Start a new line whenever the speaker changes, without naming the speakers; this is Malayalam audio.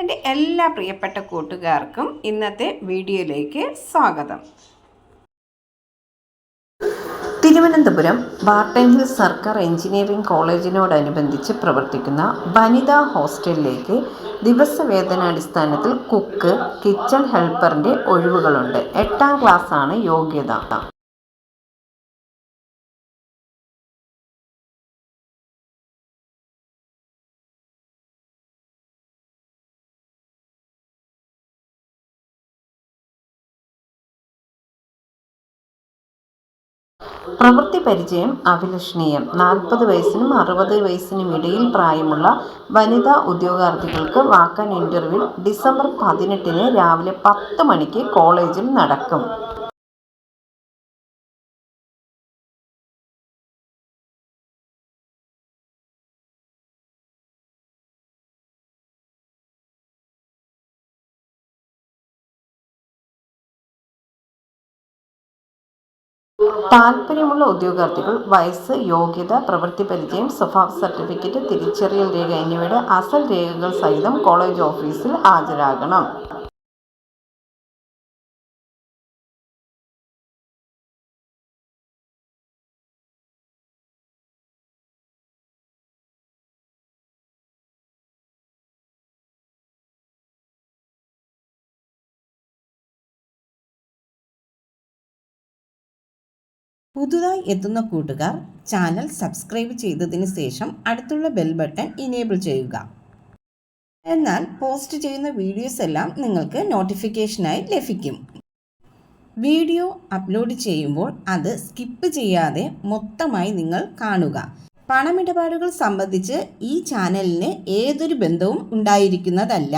എൻ്റെ എല്ലാ പ്രിയപ്പെട്ട കൂട്ടുകാർക്കും ഇന്നത്തെ വീഡിയോയിലേക്ക് സ്വാഗതം. തിരുവനന്തപുരം ബാർട്ടൺ ഹിൽ സർക്കാർ എഞ്ചിനീയറിംഗ് കോളേജിനോടനുബന്ധിച്ച് പ്രവർത്തിക്കുന്ന വനിതാ ഹോസ്റ്റലിലേക്ക് ദിവസവേതനാടിസ്ഥാനത്തിൽ കുക്ക്, കിച്ചൺ ഹെൽപ്പറിൻ്റെ ഒഴിവുകളുണ്ട്. 8ാം ക്ലാസ്സാണ് യോഗ്യത. പ്രവൃത്തി പരിചയം അഭിലഷണീയം. 40 വയസ്സിനും 60 വയസ്സിനും ഇടയിൽ പ്രായമുള്ള വനിതാ ഉദ്യോഗാർത്ഥികൾക്ക് വാക്ക്-ഇൻ ഇന്റർവ്യൂ ഡിസംബർ 18 രാവിലെ 10 മണിക്ക് കോളേജിൽ നടക്കും. താൽപ്പര്യമുള്ള ഉദ്യോഗാർത്ഥികൾ വയസ്സ്, യോഗ്യത, പ്രവൃത്തി പരിചയം, സ്വഭാവ സർട്ടിഫിക്കറ്റ്, തിരിച്ചറിയൽ രേഖ എന്നിവയുടെ അസൽ രേഖകൾ സഹിതം കോളേജ് ഓഫീസിൽ ഹാജരാകണം.
പുതുതായി എത്തുന്ന കൂട്ടുകാർ ചാനൽ സബ്സ്ക്രൈബ് ചെയ്തതിന് ശേഷം അടുത്തുള്ള ബെൽ ബട്ടൺ ഇനേബിൾ ചെയ്യുക. എന്നാൽ പോസ്റ്റ് ചെയ്യുന്ന വീഡിയോസ് എല്ലാം നിങ്ങൾക്ക് നോട്ടിഫിക്കേഷനായി ലഭിക്കും. വീഡിയോ അപ്ലോഡ് ചെയ്യുമ്പോൾ അത് സ്കിപ്പ് ചെയ്യാതെ മൊത്തമായി നിങ്ങൾ കാണുക. പണമിടപാടുകൾ സംബന്ധിച്ച് ഈ ചാനലിന് ഏതൊരു ബന്ധവും ഉണ്ടായിരിക്കുന്നതല്ല.